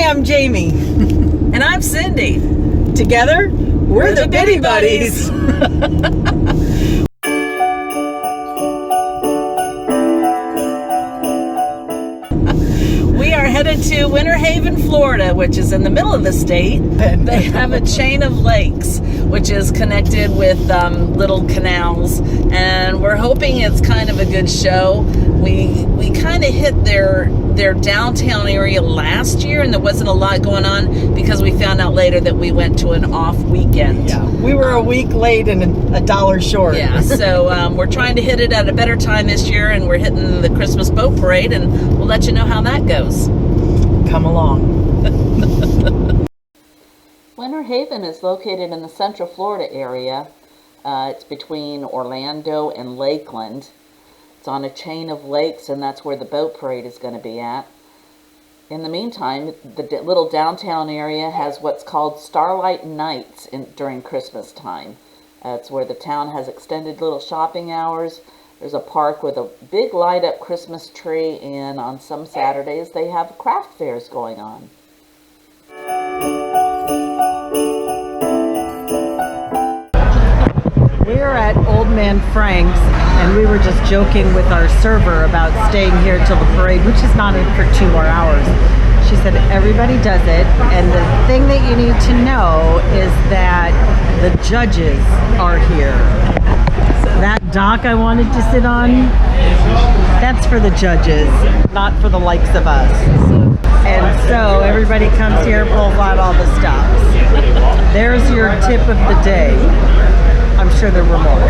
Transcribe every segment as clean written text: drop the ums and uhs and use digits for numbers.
I'm Jamie. And I'm Cindy. Together, we're the Bitty Buddies. We are headed to Winter Haven, Florida, which is in the middle of the state. They have a chain of lakes, which is connected with little canals, and we're hoping it's kind of a good show. We kind of hit their downtown area last year, and there wasn't a lot going on because we found out later that we went to an off weekend. Yeah, we were a week late and $1 short. Yeah, so we're trying to hit it at a better time this year, and we're hitting the Christmas boat parade, and we'll let you know how that goes. Come along. Winter Haven is located in the Central Florida area. It's between Orlando and Lakeland. It's on a chain of lakes, and that's where the boat parade is going to be at. In the meantime, the little downtown area has what's called Starlight Nights during Christmas time. It's where the town has extended little shopping hours. There's a park with a big light-up Christmas tree, and on some Saturdays they have craft fairs going on. We're at Old Man Frank's, and we were just joking with our server about staying here till the parade, which is not in for 2 more hours. She said everybody does it, and the thing that you need to know is that the judges are here. That dock I wanted to sit on, that's for the judges, not for the likes of us. And so everybody comes here, pulls out all the stops. There's your tip of the day. I'm sure there were more.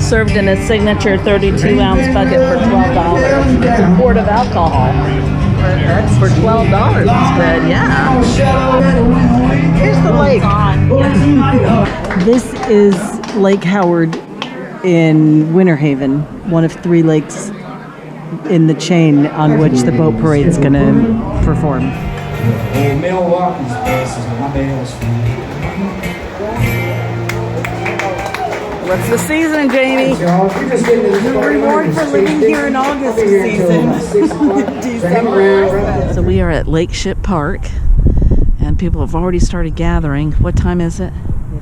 Served in a signature 32-ounce bucket for $12. It's a quart of alcohol. That's for $12. It's good, yeah. Here's the lake. This is Lake Howard in Winter Haven, one of 3 lakes in the chain on which the boat parade is going to perform. What's the season, Jamie? The reward for living here in August season. December. So we are at Lake Ship Park, and people have already started gathering. What time is it?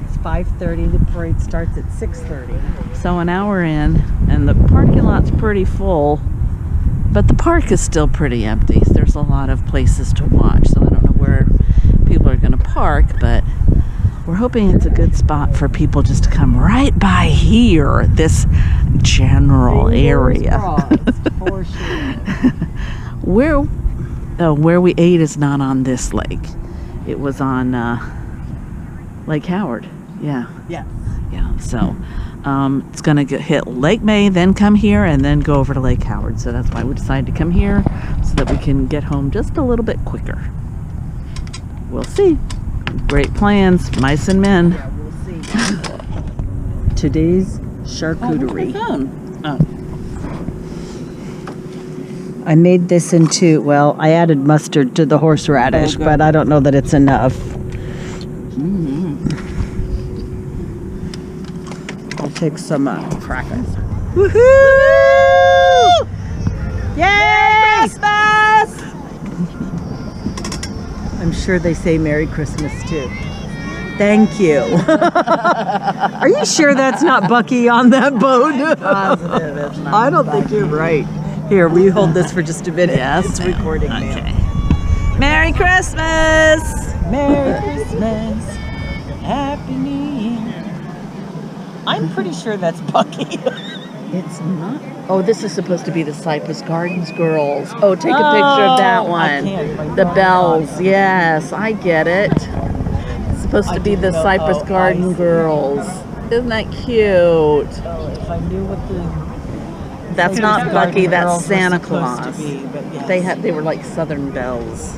It's 5:30. The parade starts at 6:30. So an hour in, and the parking lot's pretty full, but the park is still pretty empty. There's a lot of places to watch, so I don't know where people are going to park, but we're hoping it's a good spot for people just to come right by here, this general area. For sure. Where we ate is not on this lake. It was on Lake Howard. Yeah. Yes. Yeah. So it's going to hit Lake May, then come here, and then go over to Lake Howard. So that's why we decided to come here, so that we can get home just a little bit quicker. We'll see. Great plans, mice and men. Yeah, we'll see. Today's charcuterie. I made this into, well, I added mustard to the horseradish, but I don't know that it's enough. I'll take some crackers. Woohoo! Yay! Christmas! I'm sure they say Merry Christmas too. Thank you. Are you sure that's not Bucky on that boat? Positive it's not. I don't think you're right. Here, will you hold this for just a minute? Yes, it's ma'am. recording Okay. now. Merry Christmas! Merry Christmas. Happy New Year. I'm pretty sure that's Bucky. It's not. Oh, this is supposed to be the Cypress Gardens girls. Oh, take a picture of that one. The bells. Yes, I get it. It's supposed to be the Cypress Garden girls. Isn't that cute? Oh, if I knew what the That's not Bucky. That's Santa Claus. To be, but yes. They were like Southern bells.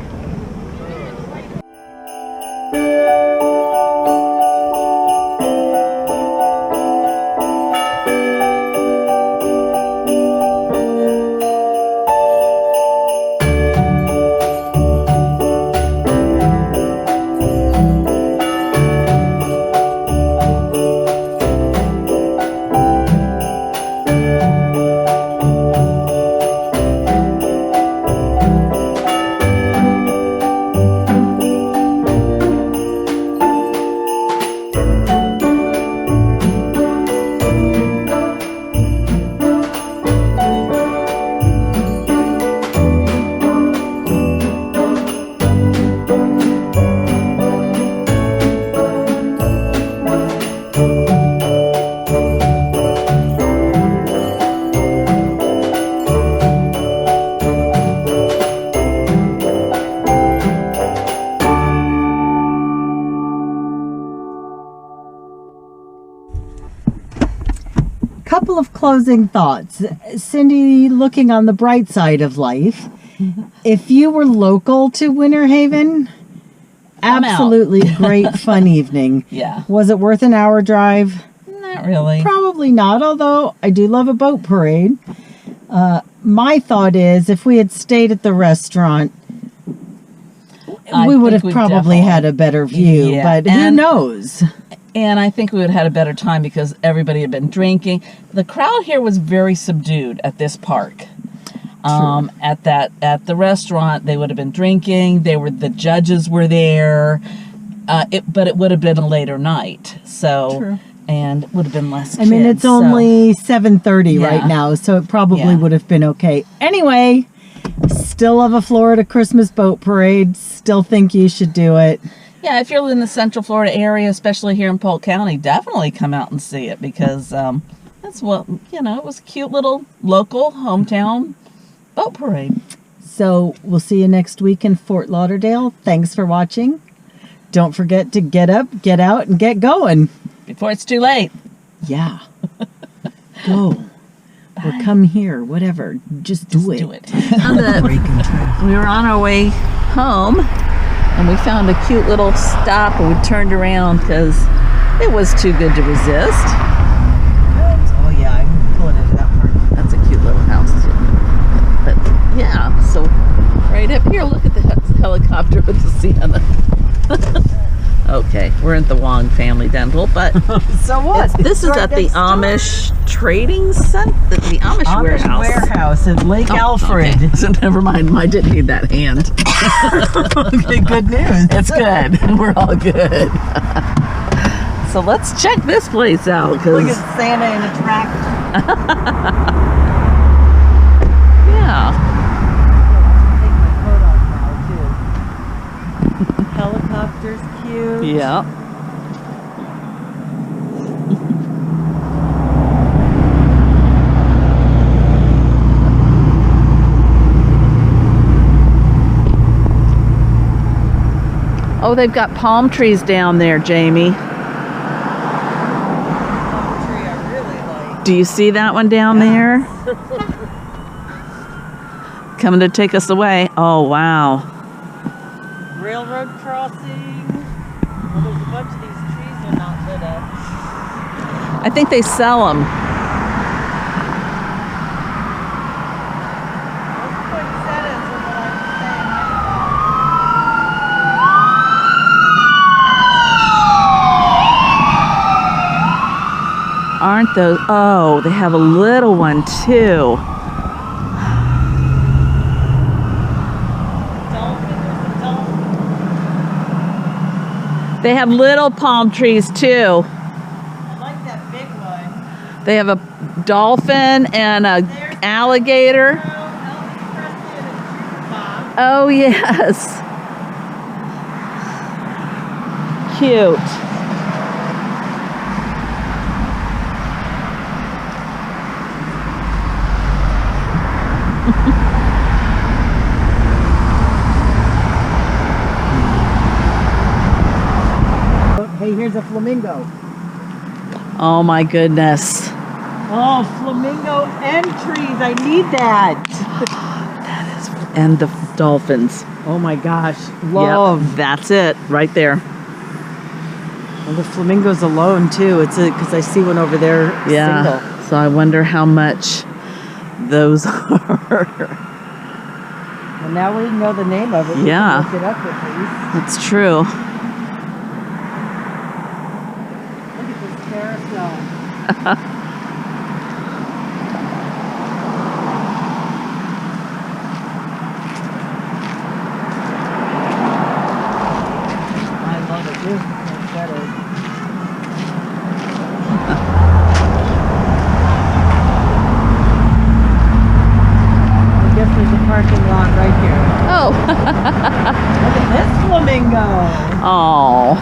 closing thoughts. Cindy, looking on the bright side of life, if you were local to Winter Haven, Come out. absolutely great fun evening. Yeah. Was it worth an hour drive? Not really. Probably not, although I do love a boat parade. My thought is if we had stayed at the restaurant, we would have probably had a better view, Yeah, but who knows? And I think we would have had a better time because everybody had been drinking. The crowd here was very subdued at this park. At the restaurant, they would have been drinking. The judges were there, but it would have been a later night. So. True. And would have been less I mean, it's only 7:30 Yeah. right now, so it probably Yeah. would have been okay. Anyway, still love a Florida Christmas boat parade. Still think you should do it. Yeah, if you're in the Central Florida area, especially here in Polk County, definitely come out and see it because that's what, it was a cute little local hometown boat parade. So we'll see you next week in Fort Lauderdale. Thanks for watching. Don't forget to get up, get out, and get going. Before it's too late. Yeah. Go. Or come here, whatever. Just do it. Do it. We were on our way home and we found a cute little stop and we turned around because it was too good to resist. Oh yeah, I'm pulling into that part. That's a cute little house too. But yeah, so right up here, look at the helicopter with the Sienna. Okay, we're at the Wong Family Dental, but So what? this is Right at the next door. Amish Trading Center, the Amish Warehouse. Warehouse in Lake Oh, Alfred. okay. So never mind, I didn't need that hand. Okay, good news. It's good. We're all good. So let's check this place out. Look 'Cause at Santa in a tractor. yeah. Take my coat off now, too. Helicopter's cute. Yeah. Oh, they've got palm trees down there, Jamie. Tree I really like. Do you see that one down there? Coming to take us away. Oh, wow. Railroad crossing. Well, there's a bunch of these trees that are not lit up. I think they sell them. Those poinsettias are what I'm saying. Aren't those? Oh, they have a little one too. They have little palm trees too. I like that big one. They have a dolphin and a alligator. Oh yes. Cute. Hey, here's a flamingo. Oh my goodness. Oh, flamingo and trees. I need that. And the dolphins. Oh my gosh. Love. Yep, that's it right there. Well, the flamingos alone too. It's because I see one over there Yeah. single. So I wonder how much those are. Well, now we know the name of it. We Yeah. can look it up at least. That's true. Look at this carousel. I love it. This is better. I guess there's a parking lot right here. Oh. Look at this flamingo. Oh.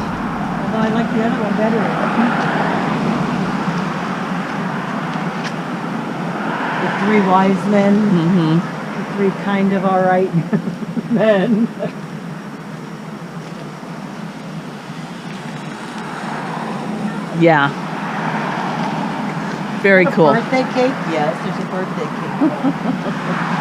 Although I like the other one better. The three wise men. Mm-hmm. The three kind of alright men. Yeah. Very cool. Birthday cake? Yes, there's a birthday cake.